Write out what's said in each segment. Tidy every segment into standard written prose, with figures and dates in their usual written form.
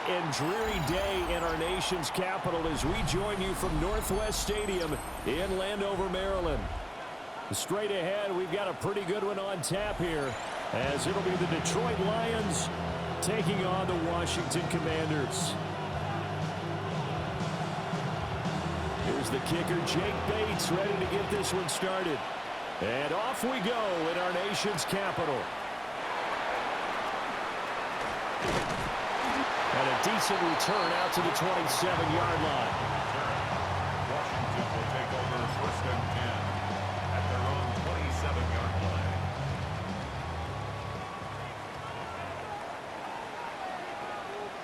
and dreary day in our nation's capital as we join you from Northwest Stadium in Landover, Maryland. Straight ahead, we've got a pretty good one on tap here, as it'll be the Detroit Lions taking on the Washington Commanders. Here's the kicker, Jake Bates, ready to get this one started. And off we go in our nation's capital. And a decent return out to the 27-yard line. Washington will take over first and 10 at their own 27-yard line.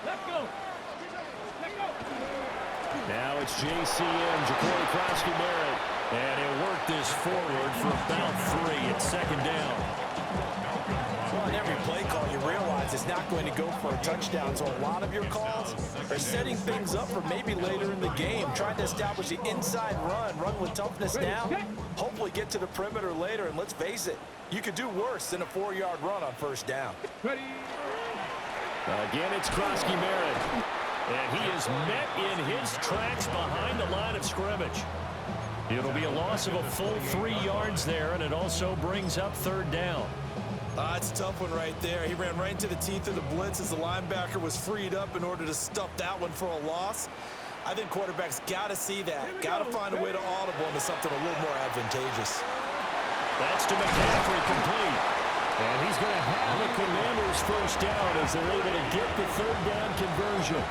Let's go. Now it's JCM, Jacory Krosky-Merritt. And he'll work this forward for about 3 at second down. Well, in every play call, you realize it's not going to go for a touchdown. So a lot of your calls are setting things up for maybe later in the game, trying to establish the inside run with toughness now, hopefully get to the perimeter later. And let's face it, you could do worse than a 4-yard run on first down. Ready. Again, it's Krosky-Merritt. And he is met in his tracks behind the line of scrimmage. It'll be a loss of a full 3 yards there, and it also brings up third down. It's a tough one right there. He ran right into the teeth of the blitz as the linebacker was freed up in order to stuff that one for a loss. I think quarterbacks got to see that, got to find a way to audible into something a little more advantageous. That's to McCaffrey, complete. And he's going to have the Commanders first down as they're able to get the third down conversion.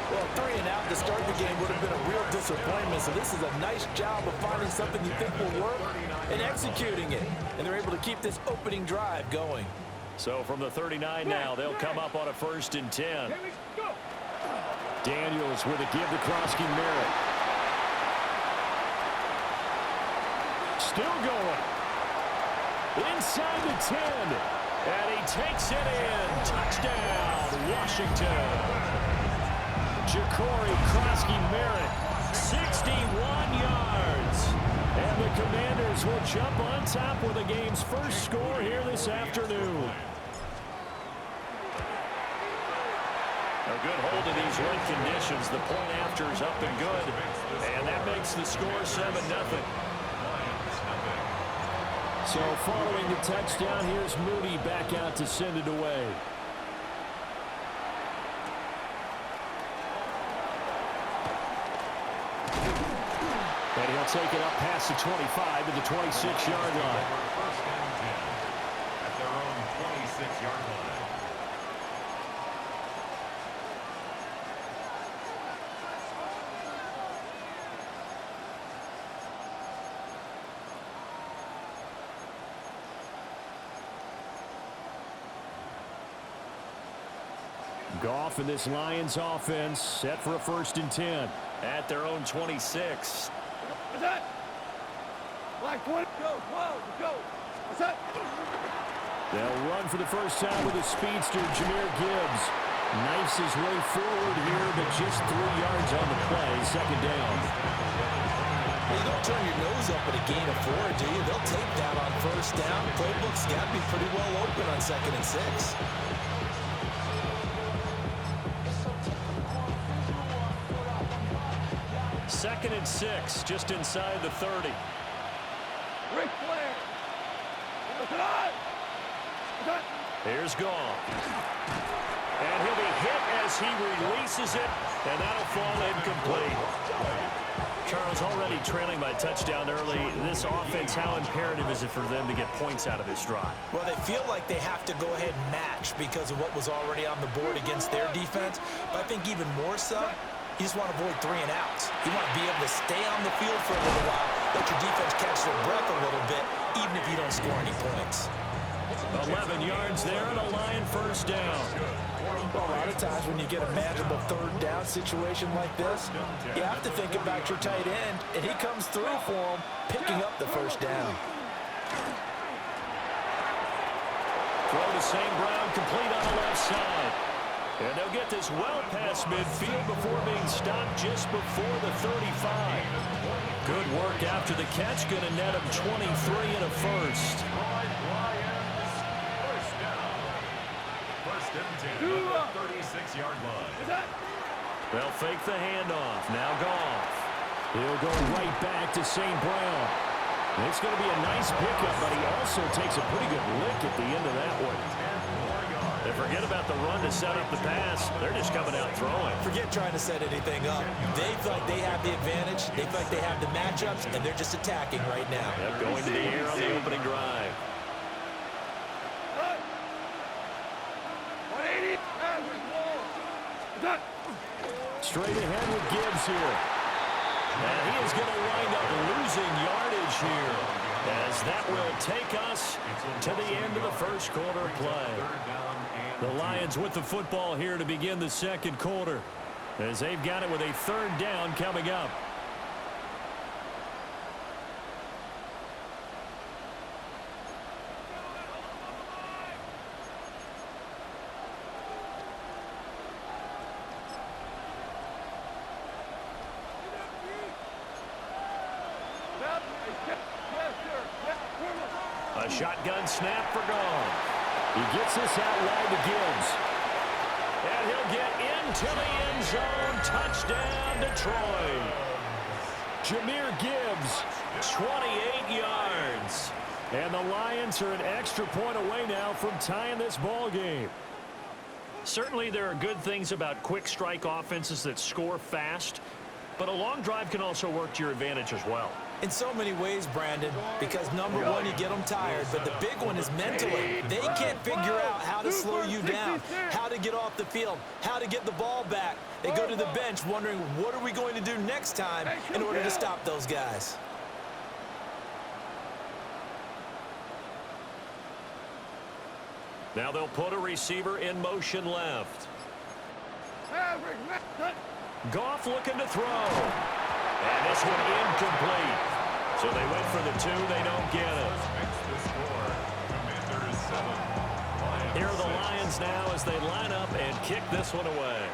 Well, 3 and out to start the game would have been a real disappointment, so this is a nice job of finding something you think will work and executing it. And they're able to keep this opening drive going. So from the 39 now, they'll come up on a 1st and 10. Daniels with a give to Krosky-Merritt. Still going. Inside the 10. And he takes it in. Touchdown, Washington. Jacory Krosky-Merritt, 61 yards. And the Commanders will jump on top with the game's first score here this afternoon. A good hold of these wind conditions. The point after is up and good. And that makes the score 7-0. So following the touchdown, here's Mooney back out to send it away. And he'll take it up past the 25 to the 26-yard line. First and 10 at their own 26-yard line. Goff and this Lions offense set for a 1st and 10 at their own 26. What's that? Black 20. Go. What's that? They'll run for the first time with a speedster, Jahmyr Gibbs. Knifes his way forward here, but just 3 yards on the play. Second down. Well, you don't turn your nose up at a gain of 4, do you? They'll take that on first down. Playbook's got to be pretty well open on 2nd and 6. 2nd and 6, just inside the 30. Ric Flair. Here's Goff. And he'll be hit as he releases it, and that'll fall incomplete. Charles, already trailing by touchdown early. This offense, how imperative is it for them to get points out of this drive? Well, they feel like they have to go ahead and match because of what was already on the board against their defense. But I think even more so, you just want to avoid 3 and outs. You want to be able to stay on the field for a little while, let your defense catch their breath a little bit, even if you don't score any points. 11 yards there and a Lion first down. Well, a lot of times when you get a manageable 3rd down situation like this, you have to think about your tight end, and he comes through for him, picking up the first down. Throw to St. Brown, complete on the left side. And they'll get this well past midfield before being stopped just before the 35. Good work after the catch, going to net him 23 and a first. First and 10. at the 36-yard line. They'll fake the handoff. Now Goff. He'll go right back to St. Brown. It's going to be a nice pickup, but he also takes a pretty good lick at the end of that one. And forget about the run to set up the pass. They're just coming out throwing. Forget trying to set anything up. They feel like they have the advantage. They feel like they have the matchups, and they're just attacking right now. Yep, going to the air on the opening drive. Straight ahead with Gibbs here. And he is going to wind up losing yardage here, as that will take us to the end of the first quarter play. The Lions with the football here to begin the second quarter, as they've got it with a third down coming up. A shotgun snap for Goff. He gets this out wide to Gibbs. And he'll get into the end zone. Touchdown, Detroit. Jahmyr Gibbs, 28 yards. And the Lions are an extra point away now from tying this ball game. Certainly there are good things about quick strike offenses that score fast, but a long drive can also work to your advantage as well. In so many ways, Brandon, because number one, you get them tired, but the big one is mentally. They can't figure out how to slow you down, how to get off the field, how to get the ball back. They go to the bench wondering, what are we going to do next time in order to stop those guys? Now they'll put a receiver in motion left. Goff looking to throw. And this one incomplete. So they went for the two. They don't get it. Here are the Lions now as they line up and kick this one away.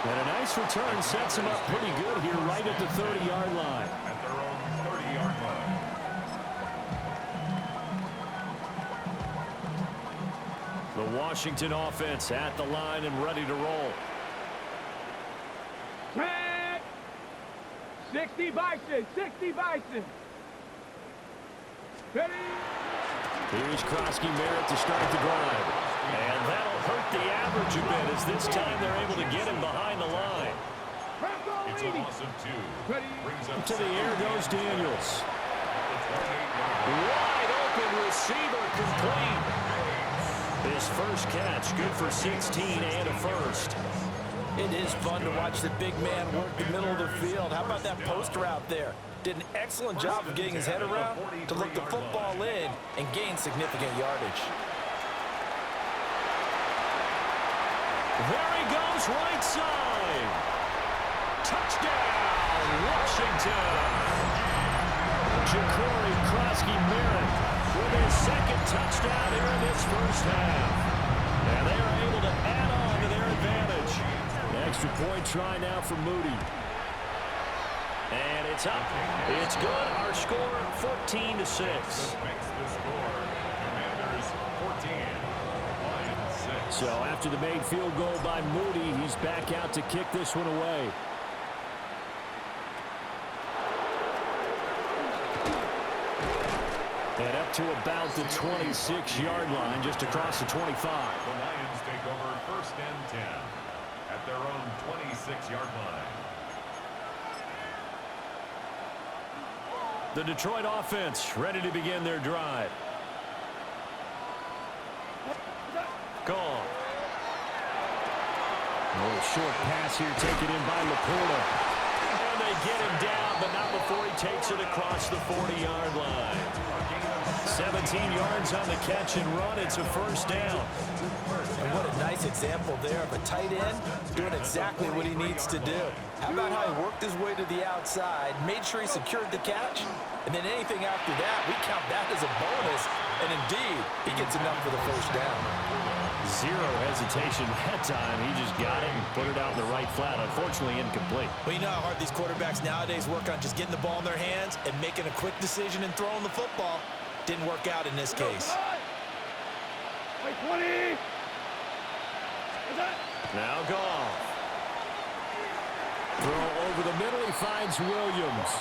And a nice return sets him up pretty good here right at the 30-yard line. At their own 30-yard line. The Washington offense at the line and ready to roll. 60 Bison, 60 Bison. Ready? Here's Krosky Merritt to start the drive. And that'll hurt the average a bit as this time they're able to get him behind the line. It's a loss of 2. Brings up To the air goes Daniels. Wide open receiver complete. His first catch, good for 16 and a first. It is fun to watch the big man work the middle of the field. How about that post route there? Did an excellent job of getting his head around to look the football in and gain significant yardage. There he goes, right side. Touchdown, Washington. Ja'Cory Krosky-Merritt with his second touchdown here in this first half. And they are able to add on to their advantage. Extra point try now for Moody. And it's up. It's good. Our score, 14-6. Makes the score. Commanders 14. Lions 6. So after the made field goal by Moody, he's back out to kick this one away. And up to about the 26-yard line, just across the 25. The Lions take over first and 10 at their own 26-yard line. The Detroit offense ready to begin their drive. Goff. A little short pass here taken in by Laporta. And they get him down, but not before he takes it across the 40-yard line. 17 yards on the catch and run. It's a first down. And what a nice example there of a tight end doing exactly what he needs to do. How about how he worked his way to the outside, made sure he secured the catch, and then anything after that, we count that as a bonus And indeed, he gets enough for the first down. Zero hesitation that time. He just got it and put it out in the right flat. Unfortunately, incomplete. Well, you know how hard these quarterbacks nowadays work on just getting the ball in their hands and making a quick decision and throwing the football. Didn't work out in this case. Wait, 20. Now Goff. Throw over the middle. He finds Williams.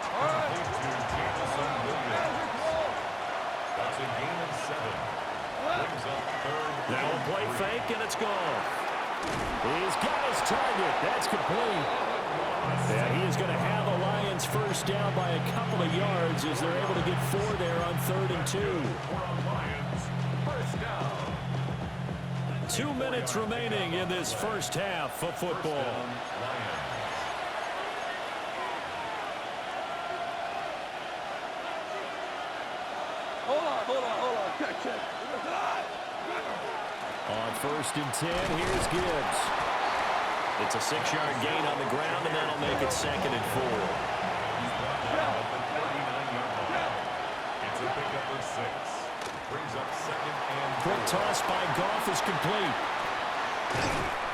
Complete to Jameson Williams. That's a gain of 7. Brings up third. Now a play fake, and it's gone. He's got his target. That's complete. Yeah, he is going to have a Lions first down by a couple of yards as they're able to get 4 there on 3rd and 2. Lions, first down. 2 minutes remaining in this first half of football. Hold on. Check. On 1st and 10, here's Gibbs. It's a 6-yard gain on the ground, and that'll make it 2nd and 4. He's brought down at the 39-yard line. It's a pickup of 6. Brings up 2nd and 4. Quick toss by Goff is complete.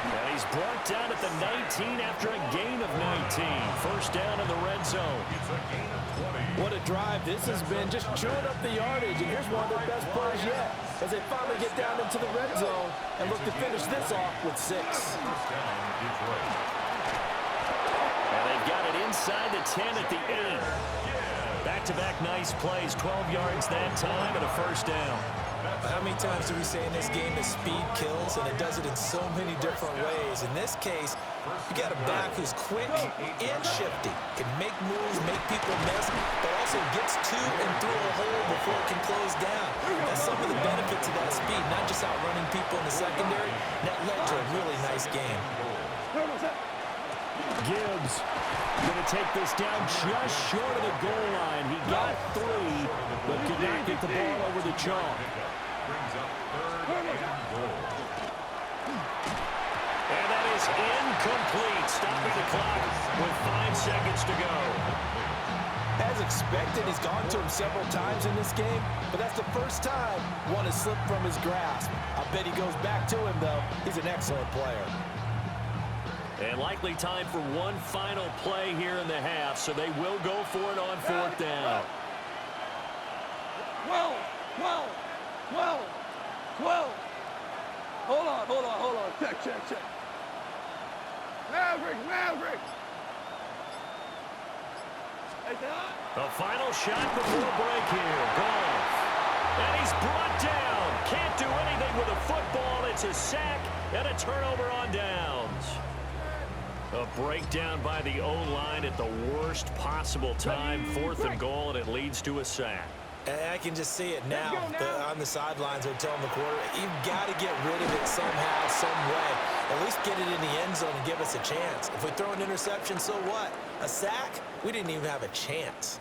And he's brought down at the 19 after a gain of 19. First down in the red zone. It's a gain of 20. What a drive this has been, just chewing up the yardage. And here's one of their best plays yet as they finally get down into the red zone and look to finish this off with 6. First down, Detroit. And they've got it inside the 10 at the 8. Back-to-back nice plays, 12 yards that time and a first down. How many times do we say in this game that speed kills, and it does it in so many different ways? In this case, you got a back who's quick and shifty, can make moves, make people miss, but also gets to and through a hole before it can close down. That's some of the benefits of that speed, not just outrunning people in the secondary. That led to a really nice game. Gibbs going to take this down just short of the goal line. He got 3, but could not get the ball over the chalk. Brings up 3rd and goal. And that is incomplete, stopping the clock with 5 seconds to go. As expected, he's gone to him several times in this game, but that's the first time one has slipped from his grasp. I bet he goes back to him, though. He's an excellent player. And likely time for one final play here in the half, so they will go for it on 4th down. 12. Hold on. Check. Maverick. The final shot before break here. Goff. And he's brought down. Can't do anything with a football. It's a sack and a turnover on downs. A breakdown by the O-line at the worst possible time. 4th and goal, and it leads to a sack. And I can just see it now. On the sidelines, they're telling the quarterback, you've got to get rid of it somehow, some way. At least get it in the end zone and give us a chance. If we throw an interception, so what? A sack? We didn't even have a chance.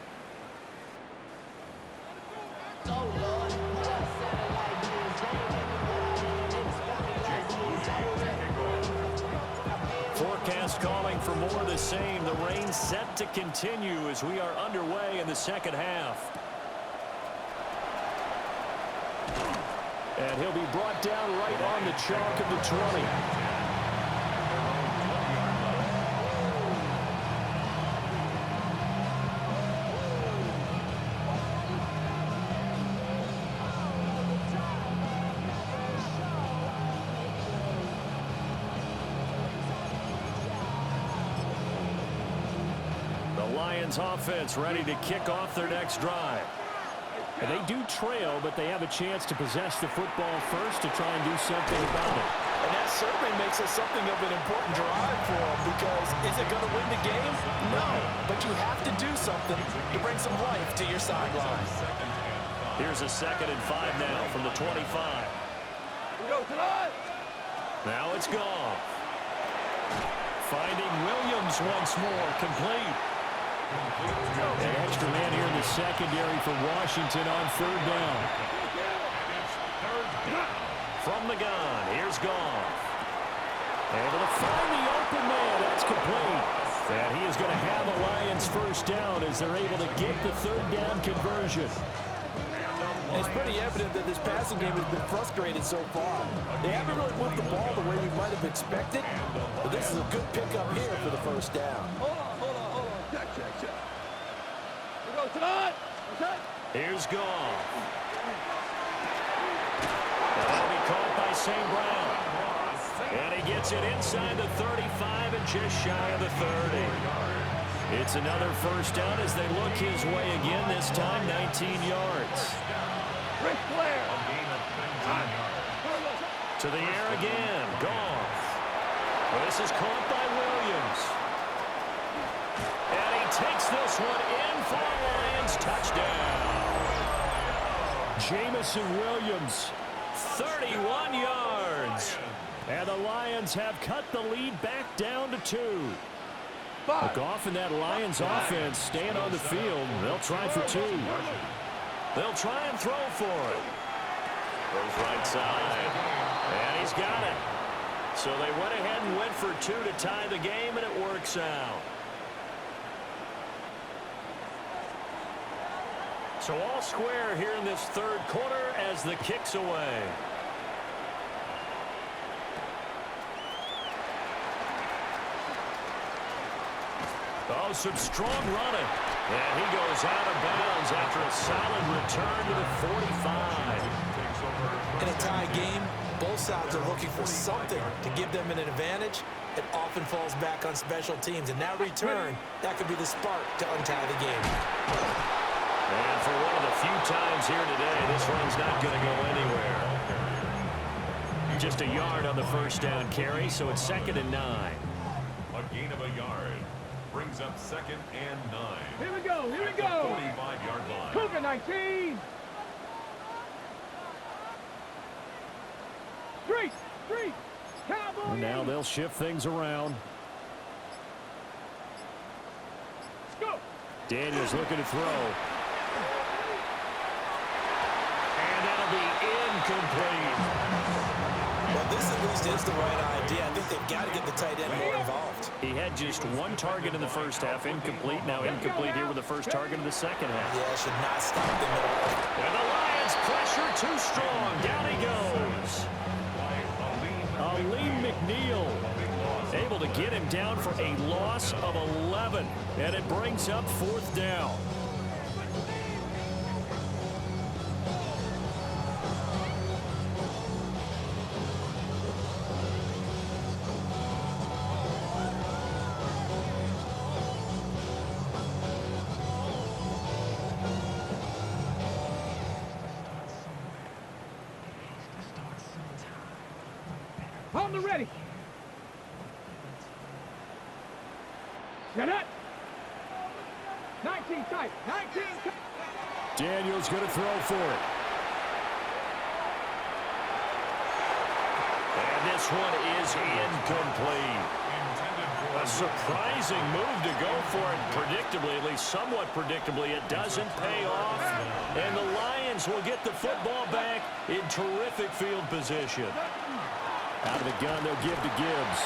Forecast calling for more of the same. The rain set to continue as we are underway in the second half. And he'll be brought down right on the chalk of the 20. The Lions offense ready to kick off their next drive. And they do trail, but they have a chance to possess the football first to try and do something about it. And that certainly makes it something of an important drive for them, because is it going to win the game? No, but you have to do something to bring some life to your sideline. Here's a 2nd and 5 now from the 25. Now it's gone. Finding Williams once more, complete. An extra man here in the secondary for Washington on 3rd down. From the gun, here's Goff. Able to find the open man, that's complete. And he is going to have a Lions first down as they're able to get the 3rd down conversion. And it's pretty evident that this passing game has been frustrated so far. They haven't really moved the ball the way we might have expected, but this is a good pickup here for the first down. Hold on. Check. We go tonight. Okay. Here's Goff. That'll be caught by St. Brown. And he gets it inside the 35 and just shy of the 30. It's another first down as they look his way again, this time 19 yards. Ric Flair. To the air again, Goff. This is caught by Williams. And he takes this one in for a Lions touchdown. Jamison Williams, 31 yards. And the Lions have cut the lead back down to 2. Goff and that Lions offense staying on the field. They'll try for 2. They'll try and throw for it. Goes right side. And he's got it. So they went ahead and went for 2 to tie the game, and it works out. So all square here in this third quarter as the kick's away. Oh, some strong running. And he goes out of bounds after a solid return to the 45. In a tie game, both sides are looking for something to give them an advantage. It often falls back on special teams. And that return, that could be the spark to untie the game. And for one of the few times here today, this one's not going to go anywhere. Just a yard on the first down carry, so it's 2nd and 9. A gain of a yard. Brings up 2nd and 9. Here we go. 45-yard line. Cougar 19. Three. Cowboy. And now they'll shift things around. Let's go. Daniels looking to throw. And that'll be incomplete. Well, this at least is the right idea. I think they've got to get the tight end more involved. He had just 1 target in the first half, incomplete. Now incomplete here with the first target in the second half. Yeah, should not stop them at all. And the Lions pressure too strong. Down he goes. Aleem McNeil able to get him down for a loss of 11. And it brings up 4th down. On the ready. Set it. 19 tight. 19 tight. Daniels going to throw for it. And this one is incomplete. A surprising move to go for it predictably, at least somewhat predictably. It doesn't pay off. And the Lions will get the football back in terrific field position. Out of the gun, they'll give to Gibbs.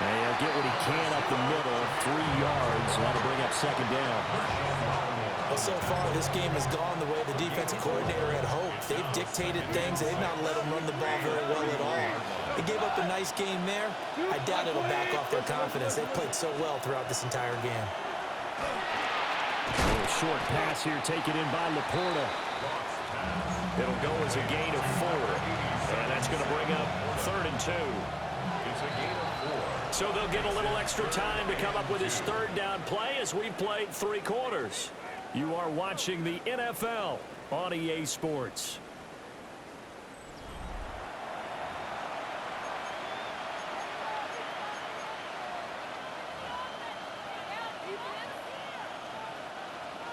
And he'll get what he can up the middle, 3 yards. That'll bring up 2nd down. Well, so far, this game has gone the way the defensive coordinator had hoped. They've dictated things. They've not let them run the ball very well at all. They gave up a nice game there. I doubt it'll back off their confidence. They've played so well throughout this entire game. A little short pass here taken in by Laporta. It'll go as a gain of 4. And that's going to bring up 3rd and 2. It's a gain of 4. So they'll get a little extra time to come up with his 3rd down play as we've played 3 quarters. You are watching the NFL on EA Sports.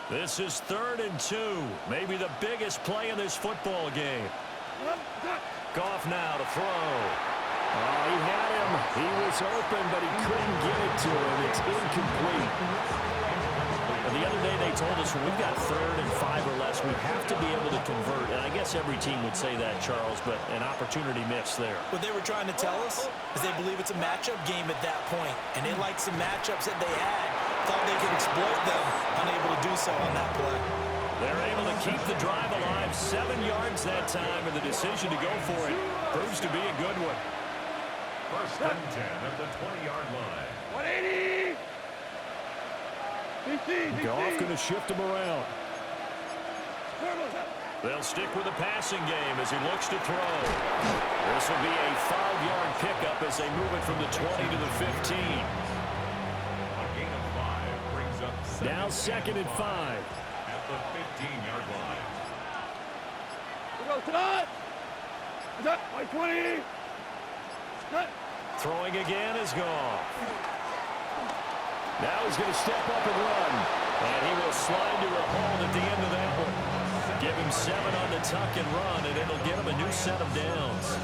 This is 3rd and 2. Maybe the biggest play in this football game. Goff now to throw. Oh, he had him. He was open, but he couldn't get it to him. It's incomplete. And the other day they told us when we've got 3rd and 5 or less, we have to be able to convert. And I guess every team would say that, Charles, but an opportunity missed there. What they were trying to tell us is they believe it's a matchup game at that point, and they liked some matchups that they had. Thought they could exploit them, unable to do so on that play. They're able to keep the drive alive. 7 yards that time, and the decision to go for it proves to be a good one. First and 10 at the 20-yard line. 180. Goff going to shift him around. They'll stick with the passing game as he looks to throw. This will be a 5-yard pickup as they move it from the 20 to the 15. A gain of 5 brings up Now 2nd and 5. at the 15-yard line. We go tonight. Is that 120? Throwing again is Goff. Now he's going to step up and run. And he will slide to a hold at the end of that one. Give him 7 on the tuck and run, and it'll get him a new set of downs.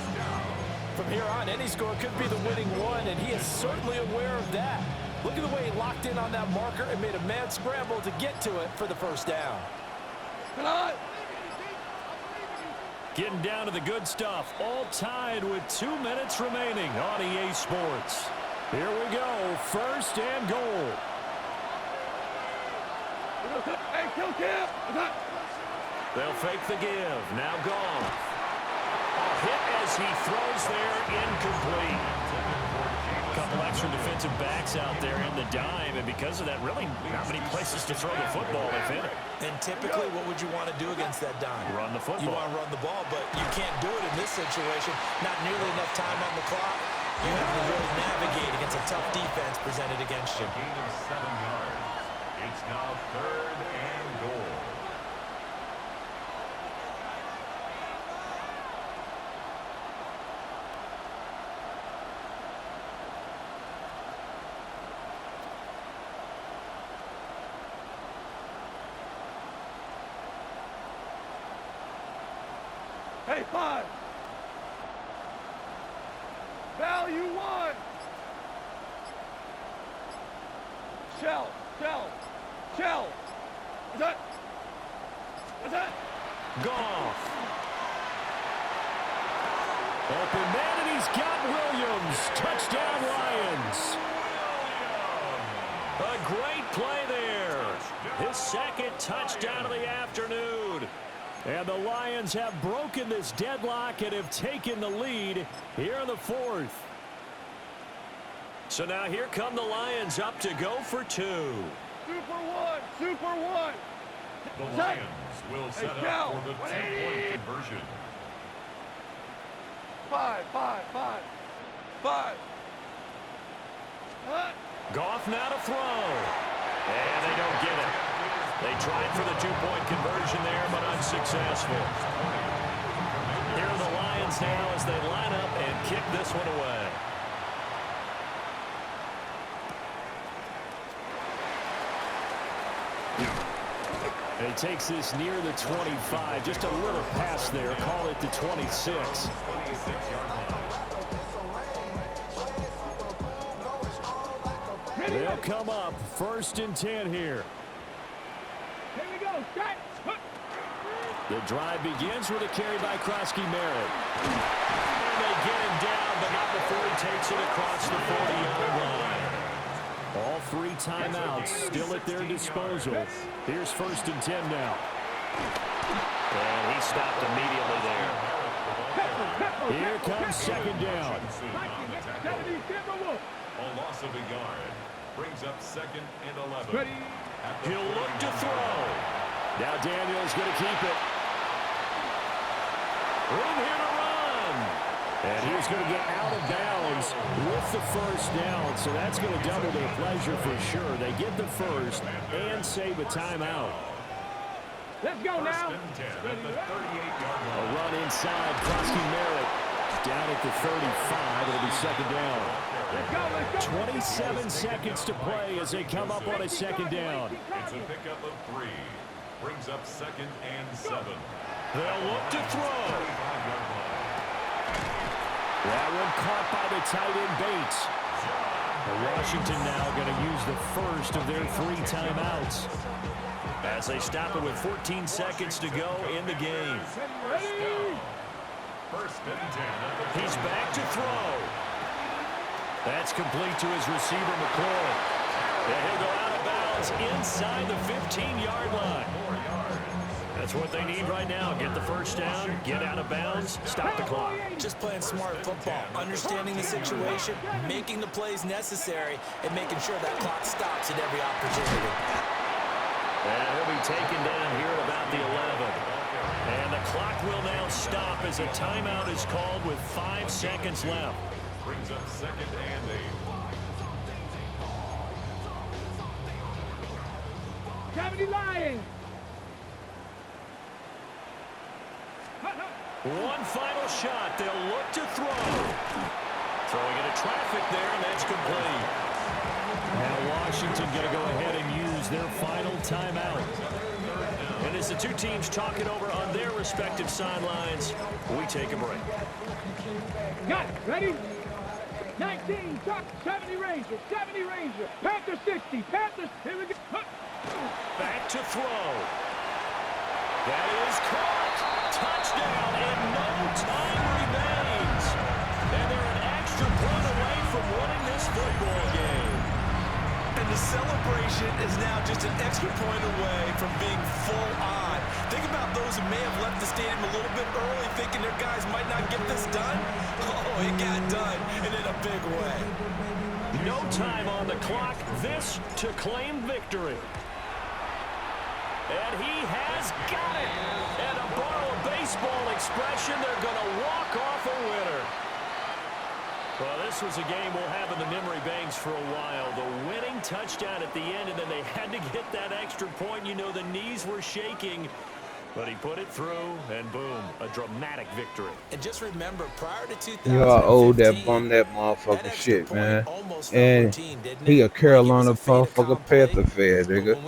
From here on, any score could be the winning one, and he is certainly aware of that. Look at the way he locked in on that marker and made a mad scramble to get to it for the first down. Tonight. Getting down to the good stuff, all tied with 2 minutes remaining on EA Sports. Here we go, 1st and goal. Hey, kill Kim. They'll fake the give. Now Goff. A hit as he throws there, incomplete. A couple extra defensive backs out there in the dime, and because of that, really not many places to throw the football if in it. And typically, what would you want to do against that dime? Run the football. You want to run the ball, but you can't do it in this situation. Not nearly enough time on the clock. You have to really navigate against a tough defense presented against you. A gain of 7 yards. It's now 3rd and goal. Hey, 5. Value 1. Shell. Is that? Goff. Open man, and he's got Williams. Touchdown, Lions. A great play there. His 2nd touchdown of the afternoon. And the Lions have broken this deadlock and have taken the lead here in the 4th. So now here come the Lions up to go for 2. Super 1. The Lions will set up for the 2-point conversion. 5. Goff now to throw. And they don't get it. They tried for the 2-point conversion there, but unsuccessful. Here are the Lions now as they line up and kick this one away. And he takes this near the 25. Just a little pass there. Call it the 26. They'll come up 1st and 10 here. Here we go. Start. The drive begins with a carry by Krosky Merritt. And they get him down, but not before he takes it across the 40-yard line. All 3 timeouts still at their disposal. Here's 1st and 10 now. And he stopped immediately there. Here comes 2nd down. A loss of a yard brings up 2nd and 11. He'll look to throw. Now Daniels going to keep it. Room here to run. And he's going to get out of bounds with the 1st down. So that's going to double their pleasure for sure. They get the 1st and save a timeout. Let's go now. 1st and 10 at the 38-yard line. A run inside. Krosky Merritt down at the 35. It'll be 2nd down. Let's go. 27 seconds to play as they come up on a 2nd down. It's a pickup of 3. Brings up 2nd and 7. They'll look to throw. 35-yard line. That one caught by the tight end Bates. And Washington now going to use the 1st of their 3 timeouts as they stop it with 14 seconds to go in the game. First and 10. He's back to throw. That's complete to his receiver, McCoy. And he'll go out of bounds bounds inside the 15-yard line. That's what they need right now. Get the first down, get out of bounds, stop the clock. Just playing smart football, understanding the situation, making the plays necessary, and making sure that clock stops at every opportunity. And he'll be taken down here at about the 11. And the clock will now stop as a timeout is called with 5 seconds left. Brings up 2nd and 8. Gravity Lions. One final shot. They'll look to throw. Throwing into traffic there, and that's complete. Now Washington going to go ahead and use their final timeout. And as the two teams talk it over on their respective sidelines, we take a break. Got it. Ready? 19, Chuck, 70 Ranger, 70 Ranger. Panther 60, Panthers. Here we go. Back to throw. That is caught. Touchdown, and no time remains. And they're an extra point away from winning this football game. And the celebration is now just an extra point away from being full on. Think about those who may have left the stadium a little bit early thinking their guys might not get this done. Oh, it got done, and in a big way. No time on the clock. This to claim victory. And he has got it. And to borrow a baseball expression, they're going to walk off a winner. Well, this was a game we'll have in the memory banks for a while. The winning touchdown at the end, and then they had to get that extra point. You know, the knees were shaking. But he put it through, and boom, a dramatic victory. And just remember, prior to 2015, You all owe that bum that motherfucking shit, man. And he a Carolina motherfucker Panther fan, nigga.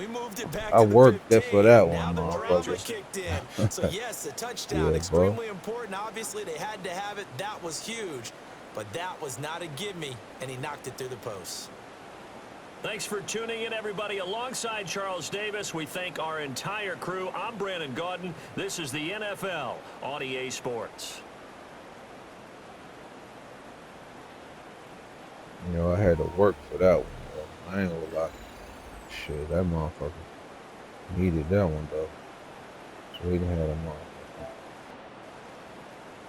I worked there for that one, motherfucker. So yes, the touchdown, Yeah, extremely important. Obviously, they had to have it. That was huge. But that was not a gimme, and he knocked it through the post. Thanks for tuning in, everybody. Alongside Charles Davis, we thank our entire crew. I'm Brandon Gaudin. This is the NFL on EA Sports. You know, I had to work for that one, though. I ain't gonna lie. Shit, that motherfucker needed that one, though. So he didn't have that motherfucker.